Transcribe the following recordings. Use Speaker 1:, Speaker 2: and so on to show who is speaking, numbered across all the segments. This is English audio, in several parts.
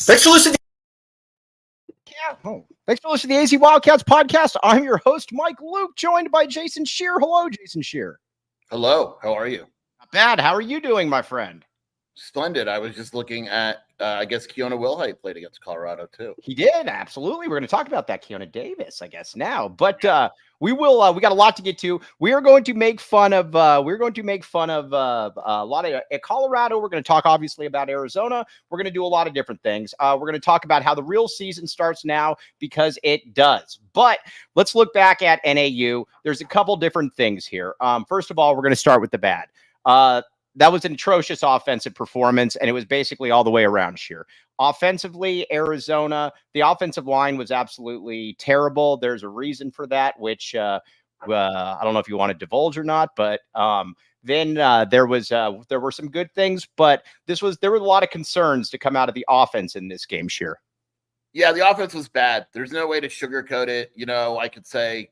Speaker 1: Thanks for listening.
Speaker 2: Thanks for listening to the AZ Wildcats podcast. I'm your host, Mike Luke, joined by Jason Shear. Hello, Jason Shear.
Speaker 1: Hello. How are you?
Speaker 2: Not bad. How are you doing, my friend?
Speaker 1: Splendid. I was just looking at, I guess Keona Wilhite played against Colorado too.
Speaker 2: He did, absolutely. We're going to talk about that, Keona Davis, I guess now. But we will. We got a lot to get to. We are going to make fun of. A lot of at Colorado. We're going to talk obviously about Arizona. We're going to do a lot of different things. We're going to talk about how the real season starts now, because it does. But let's look back at NAU. There's a couple different things here. First of all, we're going to start with the bad. That was an atrocious offensive performance, and it was basically all the way around Sheer. Offensively, Arizona, the offensive line was absolutely terrible. There's a reason for that, which I don't know if you want to divulge or not, but then there were some good things, but there were a lot of concerns to come out of the offense in this game, Sheer.
Speaker 1: Yeah, the offense was bad. There's no way to sugarcoat it. You know, I could say,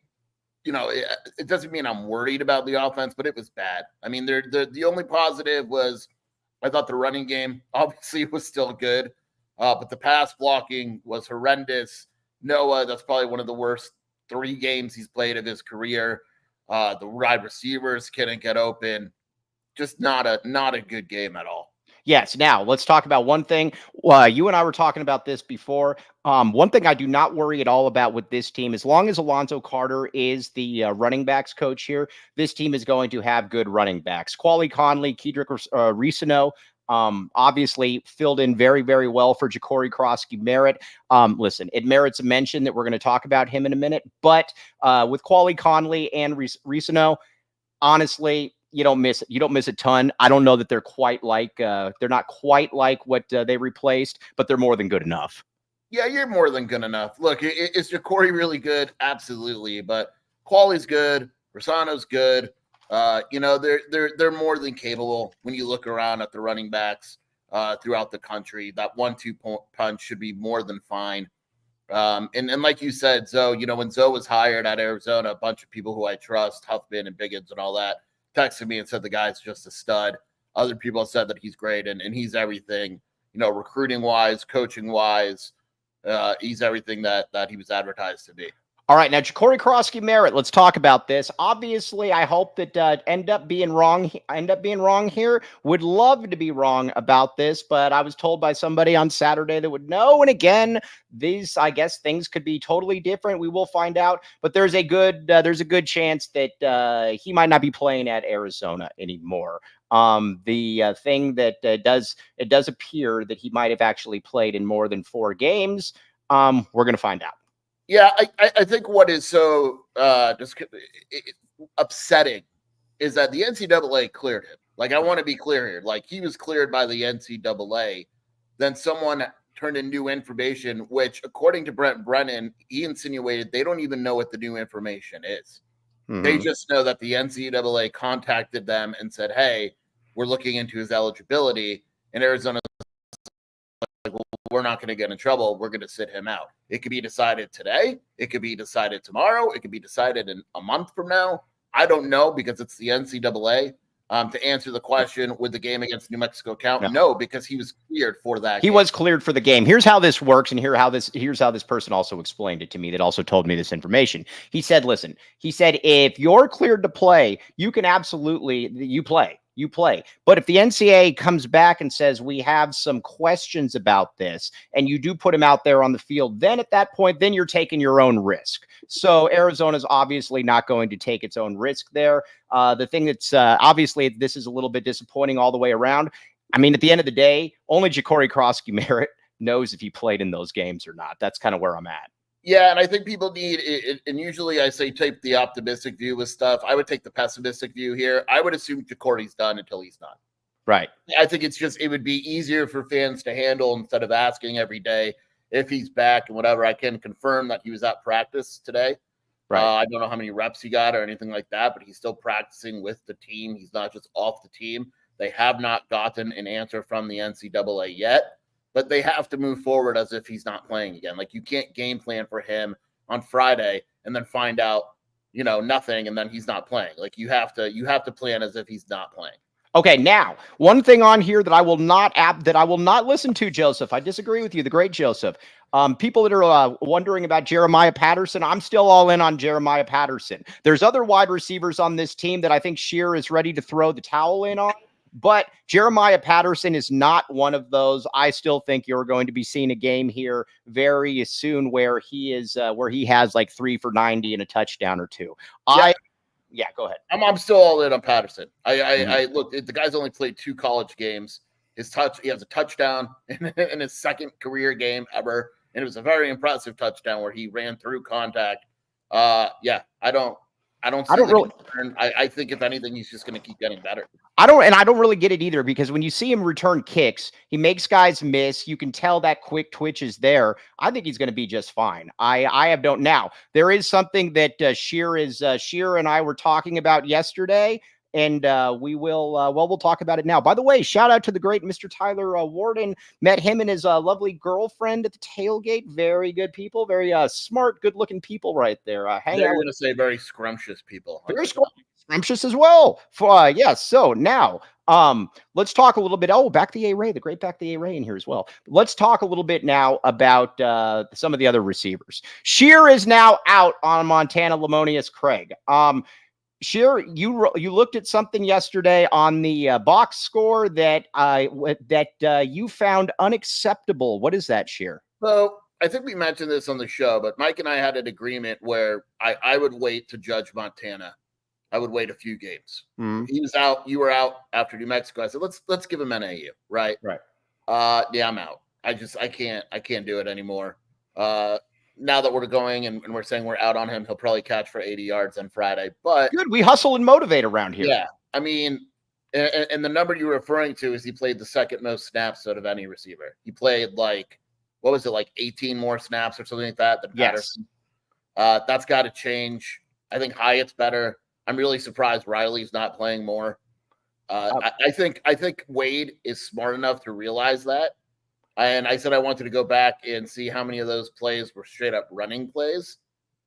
Speaker 1: you know, it doesn't mean I'm worried about the offense, but it was bad. I mean, the only positive was I thought the running game obviously was still good, but the pass blocking was horrendous. Noah, that's probably one of the worst 3 games he's played of his career. The wide receivers couldn't get open. Just not a good game at all.
Speaker 2: Yes. Now let's talk about one thing. You and I were talking about this before. One thing I do not worry at all about with this team, as long as Alonzo Carter is the running backs coach here, this team is going to have good running backs. Quali Conley, Kedrick Risano, obviously filled in very, very well for Ja'Cory Krosky-Merritt. Listen, it merits a mention that we're going to talk about him in a minute, but with Quali Conley and Risano, honestly, you don't miss a ton. I don't know that they're not quite like what they replaced, but they're more than good enough.
Speaker 1: Yeah, you're more than good enough. Look, is Ja'Cory really good? Absolutely, but Quali's good. Risano's good. You know, they're more than capable when you look around at the running backs throughout the country. That 1-2 punch should be more than fine. And like you said, Zoe, you know, when Zoe was hired at Arizona, a bunch of people who I trust, Huffman and Biggins and all that, texted me and said the guy's just a stud. Other people said that he's great and he's everything, you know, recruiting wise, coaching wise. He's everything that he was advertised to be.
Speaker 2: All right, now Ja'Cory Krosky-Merritt, let's talk about this. Obviously, I hope that end up being wrong here. Would love to be wrong about this, but I was told by somebody on Saturday that would know. And again, I guess things could be totally different. We will find out. But there's a good chance that he might not be playing at Arizona anymore. The thing that it does appear that he might have actually played in more than 4 games. We're going to find out.
Speaker 1: Yeah, I think what is so upsetting is that the NCAA cleared him. Like, I want to be clear here. Like, he was cleared by the NCAA. Then someone turned in new information, which, according to Brent Brennan, he insinuated they don't even know what the new information is. Mm-hmm. They just know that the NCAA contacted them and said, hey, we're looking into his eligibility. And Arizona, like, well, we're not going to get in trouble. We're going to sit him out. It could be decided today. It could be decided tomorrow. It could be decided in a month from now. I don't know, because it's the NCAA. To answer the question, would the game against New Mexico count? No, because he was cleared for that game.
Speaker 2: He was cleared for the game. Here's how this works, and here's how this person also explained it to me, that also told me this information. He said, listen, if you're cleared to play, you can absolutely, you play. But if the NCAA comes back and says, we have some questions about this, and you do put him out there on the field, then at that point, then you're taking your own risk. So Arizona's obviously not going to take its own risk there. The thing that's obviously this is a little bit disappointing all the way around. I mean, at the end of the day, only Ja'Cory Krosky-Merritt knows if he played in those games or not. That's kind of where I'm at.
Speaker 1: Yeah, and I think people need it, and usually I say take the optimistic view with stuff. I would take the pessimistic view here. I would assume Ja'Cory's done until he's not.
Speaker 2: Right.
Speaker 1: I think it would be easier for fans to handle instead of asking every day if he's back and whatever. I can confirm that he was at practice today. Right. I don't know how many reps he got or anything like that, but he's still practicing with the team. He's not just off the team. They have not gotten an answer from the NCAA yet. But they have to move forward as if he's not playing again. Like, you can't game plan for him on Friday and then find out, you know, nothing, and then he's not playing. Like, you have to plan as if he's not playing.
Speaker 2: Okay, now one thing on here that I will not listen to, Joseph. I disagree with you, the great Joseph. People that are wondering about Jeremiah Patterson, I'm still all in on Jeremiah Patterson. There's other wide receivers on this team that I think Shear is ready to throw the towel in on, but Jeremiah Patterson is not one of those. I still think you're going to be seeing a game here very soon where he has like 3 for 90 and a touchdown or two. Yeah, go ahead.
Speaker 1: I'm still all in on Patterson. I look. The guy's only played 2 college games. He has a touchdown in his second career game ever, and it was a very impressive touchdown where he ran through contact. Yeah, I don't see the concern. I think if anything, he's just going to keep getting better.
Speaker 2: I don't really get it either, because when you see him return kicks, he makes guys miss. You can tell that quick twitch is there. I think he's going to be just fine. I have don't now. There is something that Shear and I were talking about yesterday, and we'll talk about it now. By the way, shout out to the great Mr. Tyler Warden. Met him and his lovely girlfriend at the tailgate. Very good people, very smart, good-looking people right there.
Speaker 1: They're going to say very scrumptious people.
Speaker 2: Very scrumptious as well. Yes. So now, let's talk a little bit. Oh, Back the A-Ray, the great Back the A-Ray in here as well. Let's talk a little bit now about some of the other receivers. Shear is now out on Montana Lamonius Craig. Shear, you looked at something yesterday on the box score that you found unacceptable. What is that, Shear?
Speaker 1: So I think we mentioned this on the show, but Mike and I had an agreement where I would wait to judge Montana. I would wait a few games.
Speaker 2: Mm-hmm.
Speaker 1: He was out. You were out after New Mexico. I said, let's give him NAU, right?
Speaker 2: Right.
Speaker 1: Yeah, I'm out. I can't do it anymore. Now that we're going and we're saying we're out on him, he'll probably catch for 80 yards on Friday. But
Speaker 2: good, we hustle and motivate around here.
Speaker 1: Yeah, I mean, and the number you're referring to is he played the second most snaps out of any receiver. He played like 18 more snaps or something like that than Patterson. That's got to change. I think Hyatt's better. I'm really surprised Riley's not playing more. I think Wade is smart enough to realize that. And I said I wanted to go back and see how many of those plays were straight up running plays,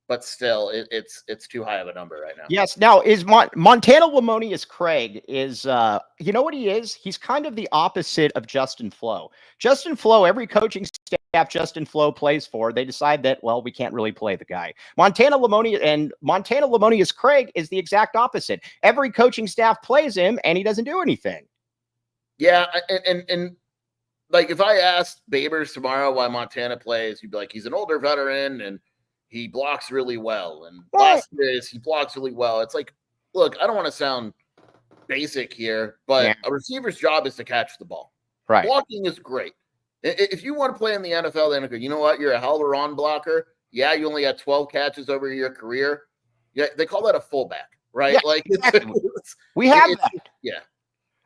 Speaker 1: but still, it's too high of a number right now.
Speaker 2: Yes. Now, is Montana Lamonius Craig is you know what he is? He's kind of the opposite of Justin Flo. Justin Flo, every coaching staff Justin Flo plays for, they decide that, well, we can't really play the guy. Montana Lamonius Craig is the exact opposite. Every coaching staff plays him, and he doesn't do anything.
Speaker 1: Yeah, and like if I asked Babers tomorrow why Montana plays, he'd be like, he's an older veteran and he blocks really well. And last year he blocks really well. It's like, look, I don't want to sound basic here, but a receiver's job is to catch the ball.
Speaker 2: Right.
Speaker 1: Blocking is great. If you want to play in the NFL, then okay, you know what? You're a hell of a run blocker. Yeah, you only had 12 catches over your career. Yeah, they call that a fullback, right?
Speaker 2: Yeah,
Speaker 1: like
Speaker 2: exactly. We have that.
Speaker 1: Yeah.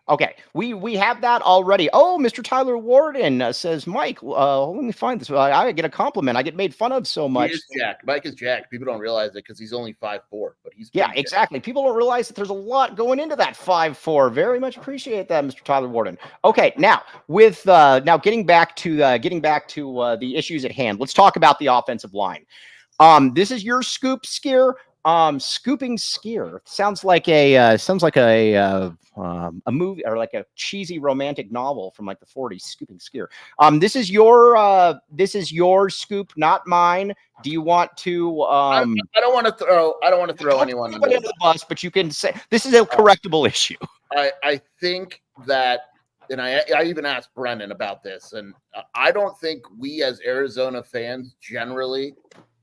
Speaker 2: Okay, we have that already. Oh, Mr. Tyler Warden says, Mike, let me find this. I get a compliment. I get made fun of so much.
Speaker 1: He is jacked. Mike is jacked. People don't realize it because he's only 5'4", but he's
Speaker 2: exactly.
Speaker 1: Jacked.
Speaker 2: People don't realize that there's a lot going into that 5'4". Very much appreciate that, Mr. Tyler Warden. Okay, now with getting back to the issues at hand. Let's talk about the offensive line. This is your scoop skier. Scooping skier sounds like a movie or like a cheesy romantic novel from like the 40s. Scooping skier. This is your scoop, not mine. Do you want to?
Speaker 1: I don't want to throw anyone
Speaker 2: under the bus, but you can say this is a correctable issue.
Speaker 1: I think that, and I even asked Brennan about this, and I don't think we as Arizona fans generally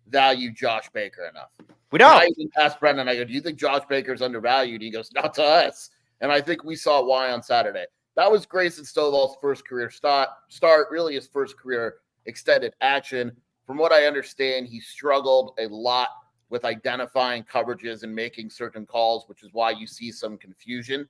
Speaker 1: value Josh Baker enough.
Speaker 2: We don't.
Speaker 1: I even asked Brendan, I go, do you think Josh Baker's undervalued? He goes, not to us. And I think we saw why on Saturday. That was Grayson Stovall's first career start, really his first career extended action. From what I understand, he struggled a lot with identifying coverages and making certain calls, which is why you see some confusion.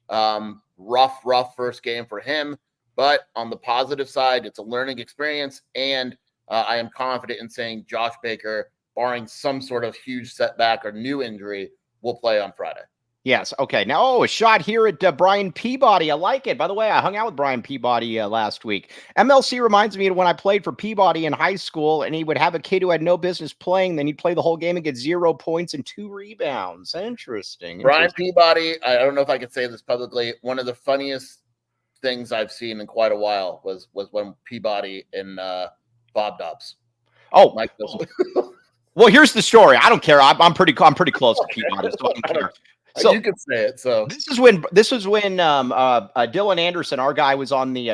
Speaker 1: Rough first game for him. But on the positive side, it's a learning experience. And I am confident in saying Josh Baker, barring some sort of huge setback or new injury, will play on Friday.
Speaker 2: Yes. Okay. Now, a shot here at Brian Peabody. I like it. By the way, I hung out with Brian Peabody last week. MLC reminds me of when I played for Peabody in high school, and he would have a kid who had no business playing. Then he'd play the whole game and get 0 points and 2 rebounds. Interesting.
Speaker 1: Brian Peabody, I don't know if I could say this publicly. One of the funniest things I've seen in quite a while was when Peabody and Bob Dobbs.
Speaker 2: Oh, well, here's the story. I don't care. I'm pretty close to Peabody, so I don't care.
Speaker 1: So you can say it. So
Speaker 2: this was when Dylan Anderson, our guy, was on the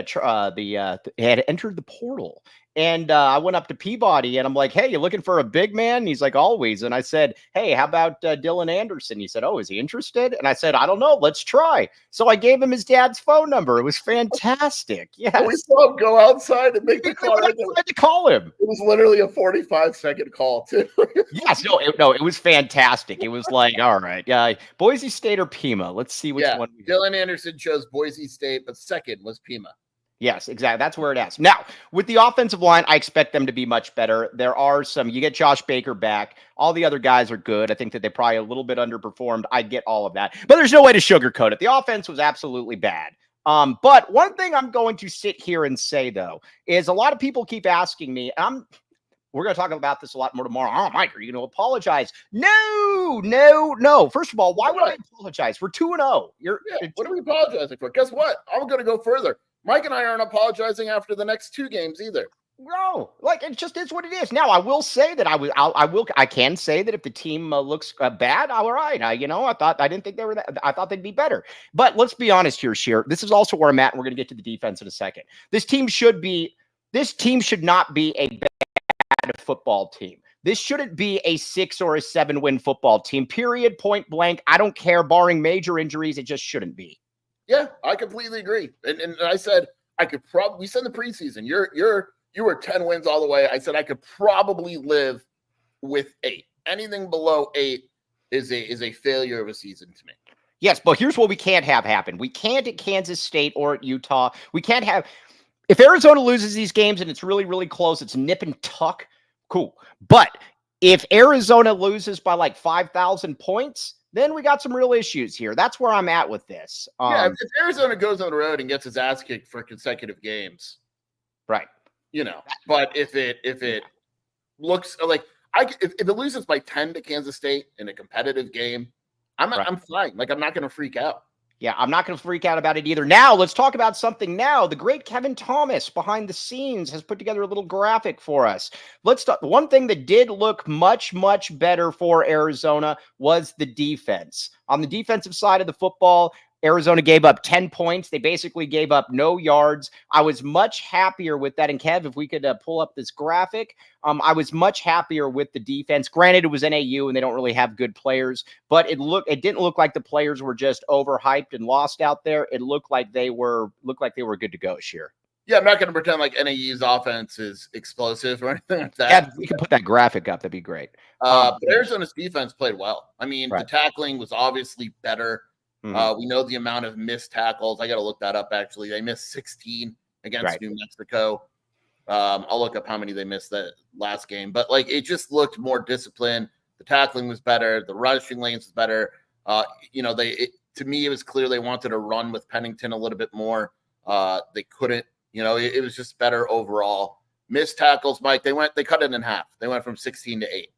Speaker 2: had entered the portal, and I went up to Peabody and I'm like, "Hey, you looking for a big man?" And he's like, "Always." And I said, "Hey, how about Dylan Anderson?" He said, "Oh, is he interested?" And I said, "I don't know. Let's try." So I gave him his dad's phone number. It was fantastic. Yeah,
Speaker 1: we saw him go outside and make the call.
Speaker 2: I had to call him.
Speaker 1: It was literally a 45-second call too.
Speaker 2: Yes, it was fantastic. It was like, all right, Boise State or Pima. Let's see which one.
Speaker 1: Dylan Anderson chose Boise State, but second was Pima.
Speaker 2: Yes, exactly. That's where it is. Now, with the offensive line, I expect them to be much better. There are you get Josh Baker back. All the other guys are good. I think that they probably a little bit underperformed. I get all of that. But there's no way to sugarcoat it. The offense was absolutely bad. But one thing I'm going to sit here and say, though, is a lot of people keep asking me, we're going to talk about this a lot more tomorrow. Oh, Mike, are you going to apologize? No. First of all, why would I apologize? We're 2-0.
Speaker 1: What are we apologizing for? Guess what? I'm going to go further. Mike and I aren't apologizing after the next 2 games either.
Speaker 2: No, like it just is what it is. Now, I will say that I can say that if the team looks bad, all right. I didn't think they were that. I thought they'd be better. But let's be honest here, Sheer. This is also where I'm at, and we're going to get to the defense in a second. This team should not be a bad football team. This shouldn't be a 6 or a 7 win football team. Period. Point blank. I don't care. Barring major injuries, it just shouldn't be.
Speaker 1: Yeah, I completely agree. And I said I could probably. We said in the preseason, you were 10 wins all the way. I said I could probably live with 8. Anything below 8 is a failure of a season to me.
Speaker 2: Yes, but here's what we can't have happen. We can't at Kansas State or at Utah. We can't have. If Arizona loses these games and it's really, really close, it's nip and tuck. Cool. But if Arizona loses by like 5,000 points, then we got some real issues here. That's where I'm at with this.
Speaker 1: If Arizona goes on the road and gets his ass kicked for consecutive games,
Speaker 2: right?
Speaker 1: But if it looks like if it loses by 10 to Kansas State in a competitive game, I'm fine. Like I'm not going to freak out.
Speaker 2: Yeah, I'm not going to freak out about it either. Now, let's talk about something now. The great Kevin Thomas behind the scenes has put together a little graphic for us. Let's talk. One thing that did look much, much better for Arizona was the defense. On the defensive side of the football, Arizona gave up 10 points. They basically gave up no yards. I was much happier with that. And Kev, if we could pull up this graphic, I was much happier with the defense. Granted, it was NAU and they don't really have good players, but it didn't look like the players were just overhyped and lost out there. It looked like they were good to go, Sheer.
Speaker 1: Yeah, I'm not going to pretend like NAU's offense is explosive or anything like that.
Speaker 2: Yeah, we could put that graphic up. That'd be great.
Speaker 1: But Arizona's defense played well. I mean, The tackling was obviously better. Mm-hmm. We know the amount of missed tackles. I got to look that up, actually. They missed 16 against New Mexico. I'll look up how many they missed that last game. But, it just looked more disciplined. The tackling was better. The rushing lanes was better. To me, it was clear they wanted to run with Pennington a little bit more. They couldn't. It was just better overall. Missed tackles, Mike, they cut it in half. They went from 16 to 8.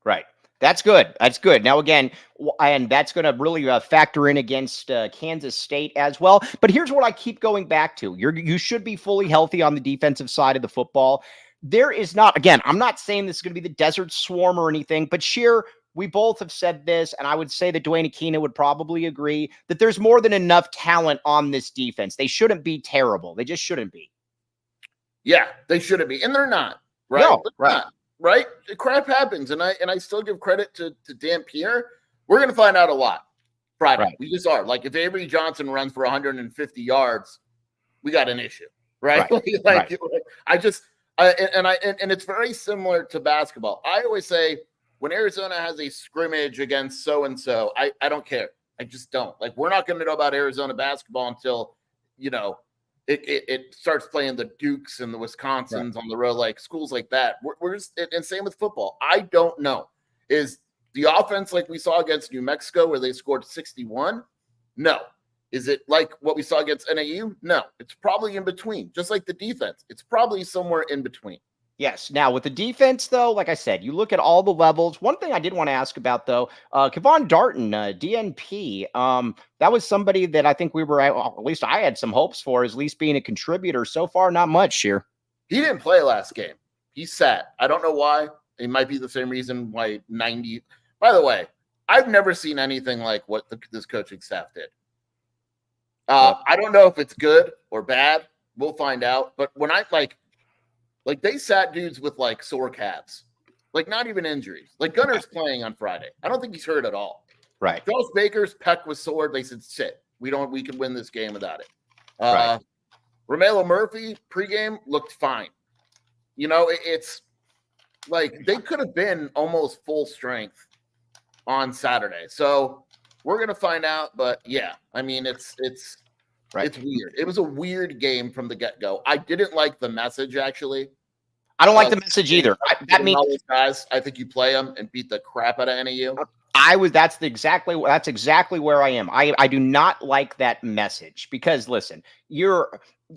Speaker 2: Right. That's good. That's good. Now, again, and that's going to really factor in against Kansas State as well. But here's what I keep going back to. You should be fully healthy on the defensive side of the football. There is not, again, I'm not saying this is going to be the Desert Swarm or anything, but Sheer, we both have said this, and I would say that Dwayne Aquino would probably agree that there's more than enough talent on this defense. They shouldn't be terrible. They just shouldn't be.
Speaker 1: Yeah, they shouldn't be. And they're not. Right?
Speaker 2: No,
Speaker 1: they're not. Right? Crap happens. And I still give credit to Dan Pierre. We're going to find out a lot Friday. Right. We just are. Like, if Avery Johnson runs for 150 yards, we got an issue. Right? And it's very similar to basketball. I always say when Arizona has a scrimmage against so-and-so, I don't care. I just don't. Like, we're not going to know about Arizona basketball until, it starts playing the Dukes and the Wisconsins on the road, like schools like that. We're just, and same with football. I don't know. Is The offense like we saw against New Mexico where they scored 61? No. Is it like what we saw against NAU? No. It's probably in between. Just like the defense. It's probably somewhere in between.
Speaker 2: Yes. Now, with the defense, though, like I said, you look at all the levels. One thing I did want to ask about, though, Kevon Darton, DNP, that was somebody that I think we were, at least I had some hopes for, at least being a contributor. So far, not much here.
Speaker 1: He didn't play last game. He sat. I don't know why. It might be the same reason why 90. By the way, I've never seen anything like what this coaching staff did. I don't know if it's good or bad. We'll find out. But when I like they sat dudes with like sore calves, like not even injuries. Like Gunner's playing on Friday. I don't think he's hurt at all.
Speaker 2: Right.
Speaker 1: Charles Baker's pec was sore. They said sit. We can win this game without it.
Speaker 2: Right.
Speaker 1: Romelo Murphy pregame looked fine. You know, it's like they could have been almost full strength on Saturday. So we're gonna find out. But yeah, I mean it's
Speaker 2: right.
Speaker 1: It's weird. It was a weird game from the get-go. I didn't like the message, actually.
Speaker 2: I don't like the message either. That means
Speaker 1: guys, I think you play them and beat the crap out of NAU.
Speaker 2: That's exactly where I am. I do not like that message because listen,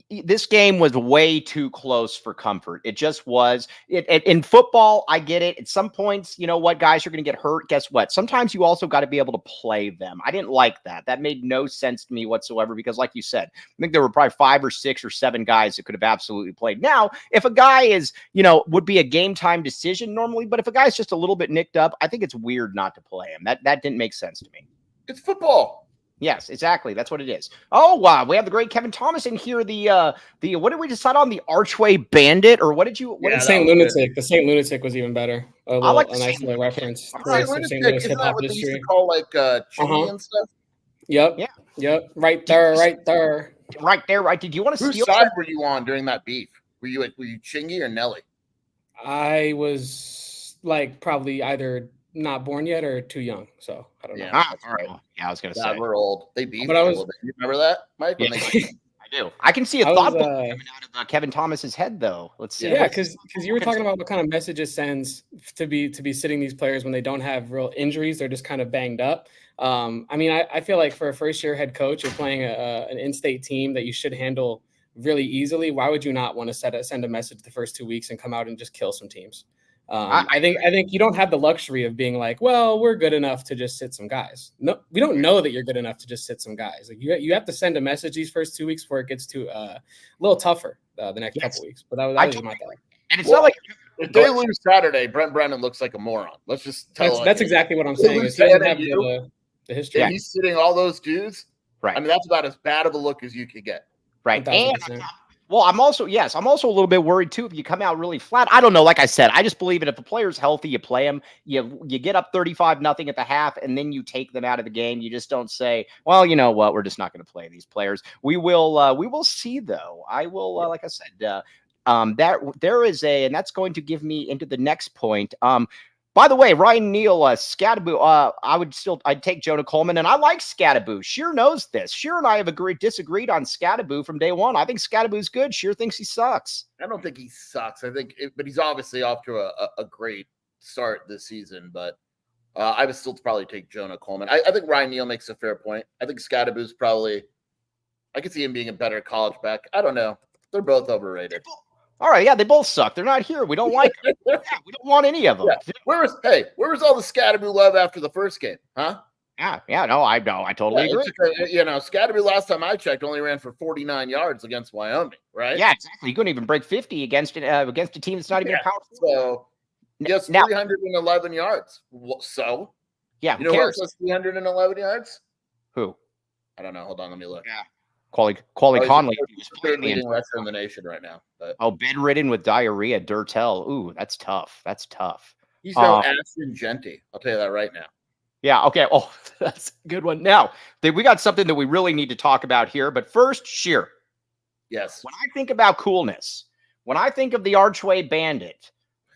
Speaker 2: this game was way too close for comfort. It just was. In football, I get it. At some points, you know what, guys are going to get hurt. Guess what? Sometimes you also got to be able to play them. I didn't like that. That made no sense to me whatsoever because, like you said, I think there were probably 5 or 6 or 7 guys that could have absolutely played. Now, if a guy is, would be a game time decision normally, but if a guy's just a little bit nicked up, I think it's weird not to play him. That didn't make sense to me.
Speaker 1: It's football.
Speaker 2: Yes, exactly. That's what it is. Oh, wow. We have the great Kevin Thomas in here. The what did we decide on? The Archway Bandit, or what did you?
Speaker 3: The Saint Lunatic. The Saint Lunatic was even better.
Speaker 2: I like
Speaker 3: a nice little reference.
Speaker 1: Saint Lunatic. Isn't that what they used to call like chili and stuff?
Speaker 3: Yep. Yeah. Yep. Right there.
Speaker 2: Right. Did you want to
Speaker 1: steal? Whose side were you on during that beef? Were you Chingy or Nelly?
Speaker 3: I was like probably either not born yet or too young, so I don't know.
Speaker 2: All right. Yeah, I was gonna say
Speaker 1: we're old. They beefed a little bit. You remember that, Mike?
Speaker 2: Yeah. I do. I can see a thought coming out of Kevin Thomas's head, though. Let's see.
Speaker 3: Yeah, because you were talking about what kind of message it sends to be sitting these players when they don't have real injuries; they're just kind of banged up. I mean, I feel like for a first-year head coach, you're playing an in-state team that you should handle really easily. Why would you not want to send a message the first 2 weeks and come out and just kill some teams? I think you don't have the luxury of being like, well, we're good enough to just sit some guys. No, we don't know that you're good enough to just sit some guys. Like you have to send a message these first 2 weeks before it gets to a little tougher the next couple weeks. But that was my thought.
Speaker 2: And it's not like
Speaker 1: if they lose Saturday, Brent Brennan looks like a moron. Let's just tell
Speaker 3: that's exactly what I'm saying. He doesn't have the history.
Speaker 1: Yeah, he's sitting all those dudes.
Speaker 2: Right.
Speaker 1: I mean, that's about as bad of a look as you could get.
Speaker 2: Right. 1000%. And well, I'm also a little bit worried too if you come out really flat. I don't know. Like I said, I just believe it. If a player's healthy, you play him. You get up 35-0 at the half, and then you take them out of the game. You just don't say, well, you know what, we're just not going to play these players. We will see though. I will, like I said, there is and that's going to give me into the next point. By the way, Ryan Neal, Scattaboo, I'd take Jonah Coleman, and I like Scattaboo. Sheer knows this. Sheer and I have disagreed on Scattaboo from day one. I think Scattaboo's good. Sheer thinks he sucks.
Speaker 1: I don't think he sucks. But he's obviously off to a great start this season. But I would still probably take Jonah Coleman. I think Ryan Neal makes a fair point. I think Scattaboo's I could see him being a better college back. I don't know. They're both overrated.
Speaker 2: All right, yeah, they both suck. They're not here. We don't like them. Yeah, we don't want any of them.
Speaker 1: Yeah. Where was all the Scattaboo love after the first game? Huh?
Speaker 2: Yeah, no, I totally agree.
Speaker 1: Scattaboo last time I checked only ran for 49 yards against Wyoming, right?
Speaker 2: Yeah, exactly. You couldn't even break 50 against a team that's not even a power.
Speaker 1: So yes, 311 yards. So
Speaker 2: yeah,
Speaker 1: you know who else has 311 yards?
Speaker 2: Who?
Speaker 1: I don't know. Hold on, let me look.
Speaker 2: Yeah. Quali Conley.
Speaker 1: He's third leading rusher in the nation right now. But.
Speaker 2: Oh, bedridden with diarrhea, Durtell. Ooh, that's tough.
Speaker 1: He's no Ashton Genty. I'll tell you that right now.
Speaker 2: Yeah, okay. Oh, that's a good one. Now, we got something that we really need to talk about here. But first, Sheer.
Speaker 1: Yes.
Speaker 2: When I think about coolness, when I think of the Archway Bandit,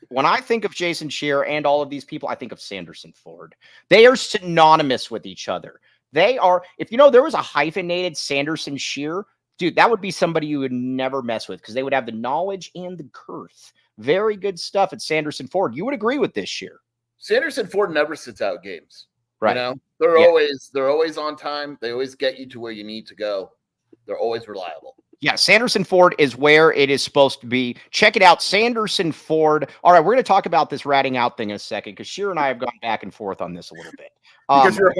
Speaker 2: when I think of Jason Sheer and all of these people, I think of Sanderson Ford. They are synonymous with each other. They are, if there was a hyphenated Sanderson Sheer, dude, that would be somebody you would never mess with because they would have the knowledge and the girth. Very good stuff at Sanderson Ford. You would agree with this, Sheer.
Speaker 1: Sanderson Ford never sits out games.
Speaker 2: Right.
Speaker 1: You know, they're always on time. They always get you to where you need to go. They're always reliable.
Speaker 2: Yeah, Sanderson Ford is where it is supposed to be. Check it out, Sanderson Ford. All right, we're going to talk about this ratting out thing in a second because Sheer and I have gone back and forth on this a little bit.
Speaker 1: Because you're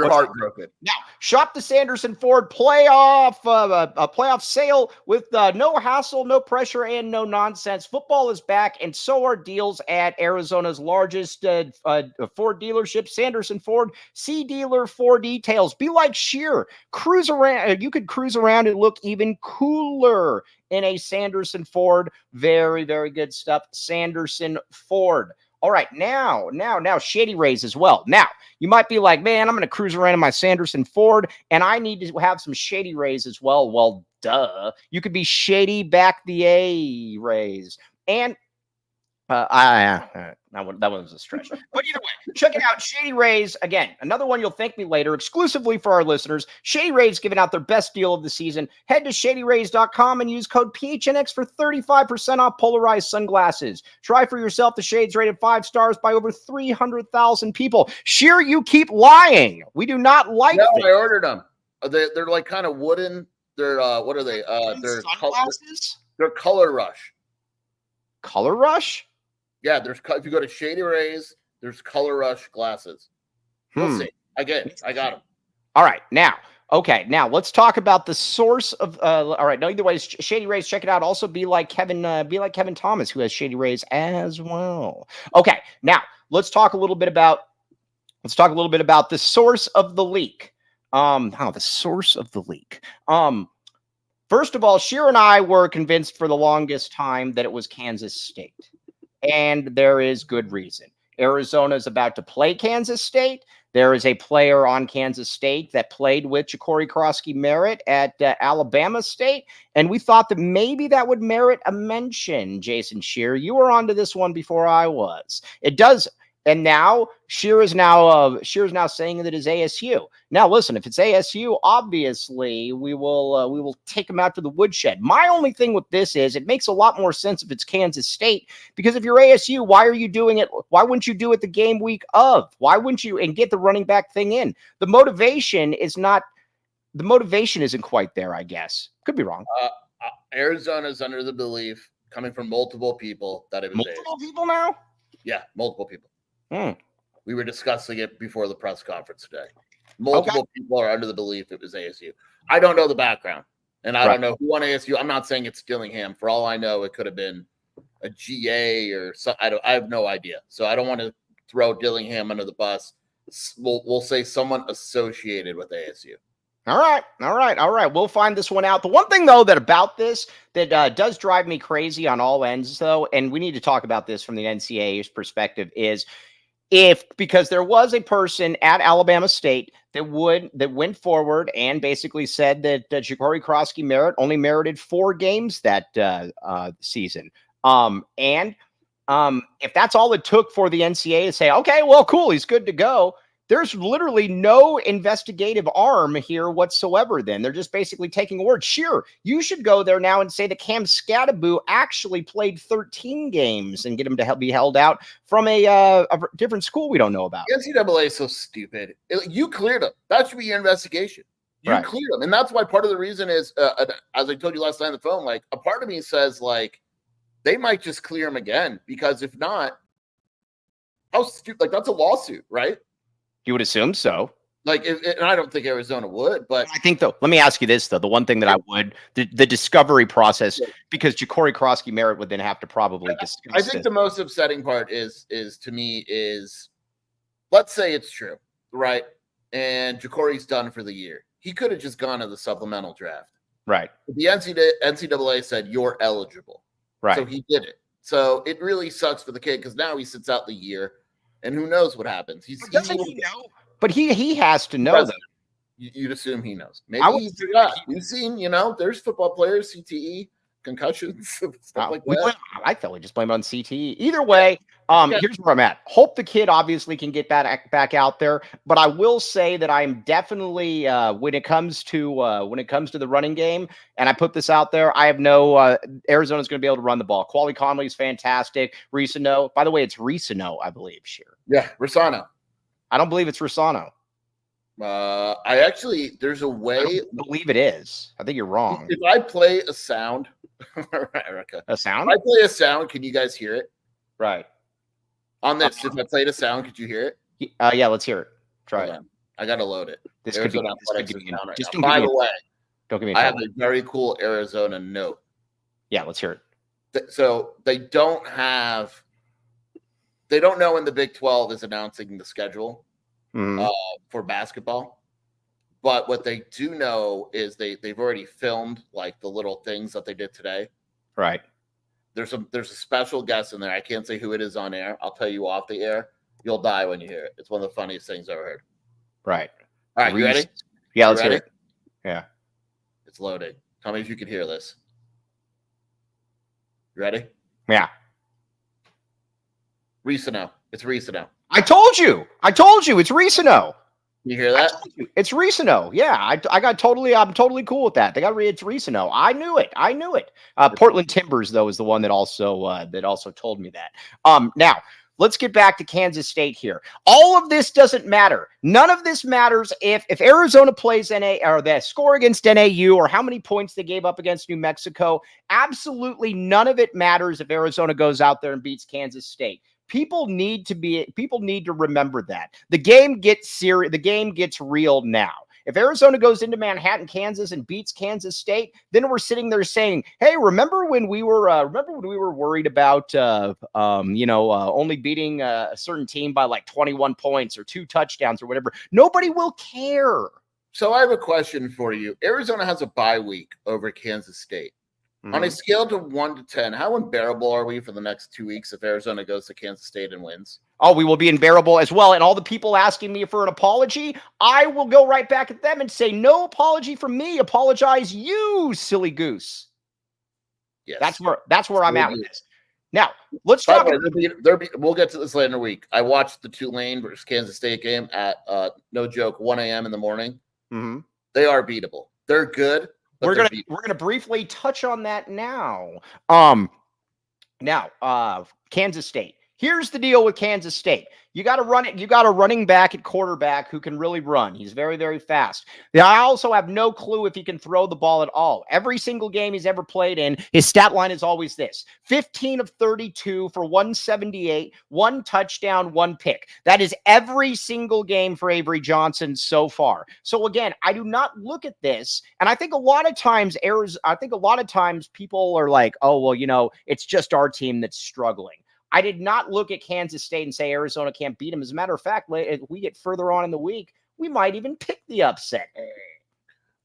Speaker 1: heartbroken.
Speaker 2: Now, shop the Sanderson Ford playoff sale with no hassle, no pressure, and no nonsense. Football is back, and so are deals at Arizona's largest Ford dealership, Sanderson Ford. See dealer for details. Be like Sheer. Cruise around. You could cruise around and look even cooler in a Sanderson Ford. Very, very good stuff. Sanderson Ford. All right, now, Shady Rays as well. Now, you might be like, man, I'm going to cruise around in my Sanderson Ford, and I need to have some Shady Rays as well. Well, duh. You could be Shady back the A Rays. And that one was a stretch. But either way, check it out. Shady Rays, again, another one you'll thank me later, exclusively for our listeners. Shady Rays giving out their best deal of the season. Head to shadyrays.com and use code PHNX for 35% off polarized sunglasses. Try for yourself the shades rated 5 stars by over 300,000 people. Sheer, you keep lying. We do not like
Speaker 1: No,
Speaker 2: this.
Speaker 1: I ordered them. They're like kind of wooden. They're what are they? They're
Speaker 2: sunglasses?
Speaker 1: They're Color Rush.
Speaker 2: Color Rush?
Speaker 1: Yeah, if you go to Shady Rays, there's Color Rush glasses. We'll see. I got them.
Speaker 2: All right, now let's talk about the source of. All right, no, either way, Shady Rays. Check it out. Also, be like Kevin Thomas, who has Shady Rays as well. Okay, now let's talk a little bit about the source of the leak. The source of the leak. First of all, Sheer and I were convinced for the longest time that it was Kansas State. And there is good reason. Arizona is about to play Kansas State. There is a player on Kansas State that played with Ja'Cory Krosky-Merritt at Alabama State. And we thought that maybe that would merit a mention, Jason Sheer. You were onto this one before I was. It does. And now Sheer is now saying that it's ASU. Now, listen, if it's ASU, obviously we will take them out to the woodshed. My only thing with this is it makes a lot more sense if it's Kansas State, because if you're ASU, why are you doing it? Why wouldn't you do it the game week of? Why wouldn't you and get the running back thing in? The motivation isn't quite there, I guess. Could be wrong.
Speaker 1: Arizona's under the belief, coming from multiple people, that it was
Speaker 2: multiple people now.
Speaker 1: Yeah, multiple people. We were discussing it before the press conference today. Multiple people are under the belief it was ASU. I don't know the background, and I don't know who on ASU. I'm not saying it's Dillingham. For all I know, it could have been a GA or something. I have no idea. So I don't want to throw Dillingham under the bus. We'll say someone associated with ASU.
Speaker 2: All right. We'll find this one out. The one thing, though, that does drive me crazy on all ends, though, and we need to talk about this from the NCAA's perspective, is because there was a person at Alabama State that went forward and basically said that Ja'Cory Krosky-Merritt only merited 4 games that season. If that's all it took for the NCAA to say, okay, well, cool, he's good to go, there's literally no investigative arm here whatsoever. Then they're just basically taking a word. Sure, you should go there now and say that Cam Scattaboo actually played 13 games and get him to be held out from a different school we don't know about.
Speaker 1: The NCAA is so stupid. You cleared him. That should be your investigation. You cleared him, and that's why part of the reason is, as I told you last night on the phone, like a part of me says like they might just clear him again, because if not, how stupid? Like that's a lawsuit, right?
Speaker 2: You would assume so.
Speaker 1: Like, and I don't think Arizona would, but
Speaker 2: I think, though, let me ask you this, though. The one thing that I would, the discovery process, because Ja'Cory Krosky-Merritt would then have to probably discuss
Speaker 1: I think the most upsetting part is to me, let's say it's true, right? And Ja'Cory's done for the year. He could have just gone to the supplemental draft.
Speaker 2: Right.
Speaker 1: The NCAA said you're eligible.
Speaker 2: Right.
Speaker 1: So he did it. So it really sucks for the kid, because now he sits out the year. And who knows what happens?
Speaker 2: Doesn't he know? But he has to know that.
Speaker 1: You'd assume he knows. Maybe he forgot. We've seen, there's football players, CTE, concussions, stuff like that.
Speaker 2: I thought we just blame it on CTE. Either way,
Speaker 1: Okay.
Speaker 2: here's where I'm at. Hope the kid obviously can get back out there, but I will say that I'm definitely when it comes to the running game, and I put this out there, I have no Arizona's going to be able to run the ball. Quali Conley's fantastic. Risano, by the way, it's Risano, I believe. Sure.
Speaker 1: Yeah, Risano.
Speaker 2: I don't believe it's Risano.
Speaker 1: I actually, there's a way.
Speaker 2: I believe it is. I think you're wrong.
Speaker 1: If I play a sound, Erica,
Speaker 2: a sound?
Speaker 1: If I play a sound, can you guys hear it?
Speaker 2: Right.
Speaker 1: On this, if I played a sound, could you hear it?
Speaker 2: Yeah, let's hear it. Try it.
Speaker 1: I got to load it.
Speaker 2: This could be
Speaker 1: just by the way,
Speaker 2: don't give me.
Speaker 1: I have a very cool Arizona note.
Speaker 2: Yeah, let's hear it.
Speaker 1: So they don't know when the Big 12 is announcing the schedule for basketball. But what they do know is they've already filmed like the little things that they did today.
Speaker 2: Right.
Speaker 1: There's a special guest in there. I can't say who it is on air. I'll tell you off the air. You'll die when you hear it. It's one of the funniest things I've ever heard.
Speaker 2: Right.
Speaker 1: All right, you ready?
Speaker 2: Yeah, let's hear it. Yeah.
Speaker 1: It's loading. Tell me if you can hear this. You ready?
Speaker 2: Yeah.
Speaker 1: Risano. It's Risano.
Speaker 2: I told you. It's Risano.
Speaker 1: You hear that?
Speaker 2: It's Risano. Yeah, I'm totally cool with that. It's Risano. I knew it. Portland Timbers though is the one that also told me that. Now let's get back to Kansas State here. All of this doesn't matter. None of this matters if Arizona plays or the score against NAU or how many points they gave up against New Mexico. Absolutely none of it matters if Arizona goes out there and beats Kansas State. People need to remember that. The game gets serious. The game gets real now. If Arizona goes into Manhattan, Kansas, and beats Kansas State, then we're sitting there saying, "Hey, remember when we were worried about only beating a certain team by like 21 points or 2 touchdowns or whatever?" Nobody will care.
Speaker 1: So I have a question for you. Arizona has a bye week over Kansas State. On a scale to 1 to 10, how unbearable are we for the next 2 weeks if Arizona goes to Kansas State and wins?
Speaker 2: Oh, we will be unbearable as well. And all the people asking me for an apology, I will go right back at them and say, no apology from me. Apologize you, silly goose.
Speaker 1: Yes.
Speaker 2: That's where I'm at with this. Now, let's talk.
Speaker 1: We'll get to this later in the week. I watched the Tulane versus Kansas State game at, no joke, 1 a.m. in the morning.
Speaker 2: Mm-hmm.
Speaker 1: They are beatable. They're good.
Speaker 2: We're gonna briefly touch on that now. Kansas State. Here's the deal with Kansas State. You got to run it. You got a running back at quarterback who can really run. He's very, very fast. Now, I also have no clue if he can throw the ball at all. Every single game he's ever played in, his stat line is always this: 15 of 32 for 178, 1 touchdown, 1 pick. That is every single game for Avery Johnson so far. So again, I do not look at this, and I think a lot of times people are like, "Oh, well, it's just our team that's struggling." I did not look at Kansas State and say Arizona can't beat them. As a matter of fact, if we get further on in the week, we might even pick the upset.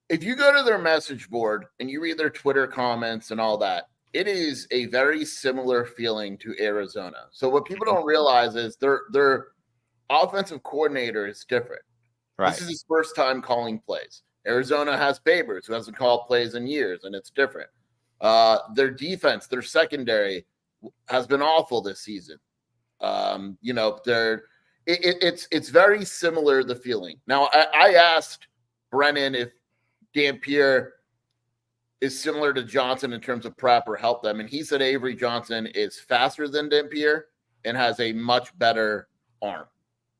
Speaker 1: If you go to their message board and you read their Twitter comments and all that, it is a very similar feeling to Arizona. So what people don't realize is their offensive coordinator is different. Right. This is his first time calling plays. Arizona has Babers, who hasn't called plays in years, and it's different. Their defense, their secondary, has been awful this season. It's very similar, the feeling. Now, I asked Brennan if Dampier is similar to Johnson in terms of prep or help them, and he said Avery Johnson is faster than Dampier and has a much better arm.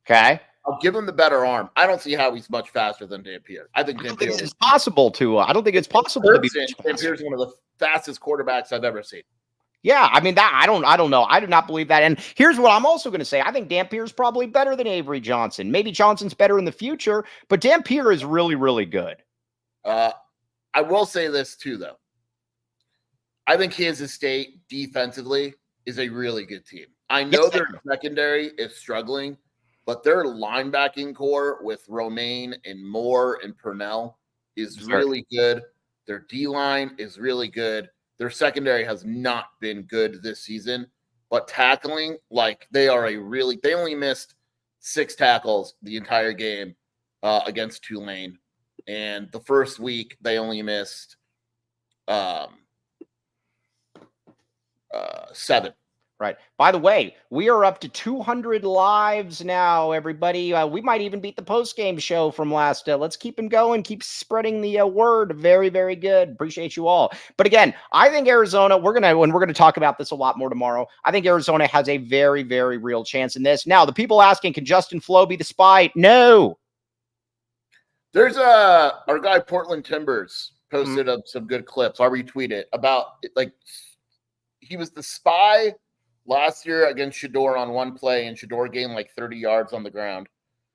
Speaker 2: Okay.
Speaker 1: I'll give him the better arm. I don't see how he's much faster than Dampier. I don't think it's possible to.
Speaker 2: I don't think it's possible to be.
Speaker 1: Dampier's one of the fastest quarterbacks I've ever seen.
Speaker 2: Yeah, I mean I don't know. I do not believe that. And here's what I'm also going to say. I think Dampier's probably better than Avery Johnson. Maybe Johnson's better in the future, but Dampier is really, really good.
Speaker 1: I will say this too, though. I think Kansas State defensively is a really good team. I know their secondary is struggling, but their linebacking core with Romaine and Moore and Purnell is really good. Their D-line is really good. Their secondary has not been good this season, but tackling, they only missed 6 tackles the entire game against Tulane. And the first week, they only missed 7.
Speaker 2: Right. By the way, we are up to 200 lives now, everybody. We might even beat the post-game show from last. Let's keep them going. Keep spreading the word. Very, very good. Appreciate you all. But again, I think Arizona, we're going to talk about this a lot more tomorrow. I think Arizona has a very, very real chance in this. Now, the people asking, can Justin Flo be the spy? No.
Speaker 1: There's our guy Portland Timbers posted up some good clips. I'll retweet it about like he was the spy last year against Shador on one play, and Shador gained like 30 yards on the ground.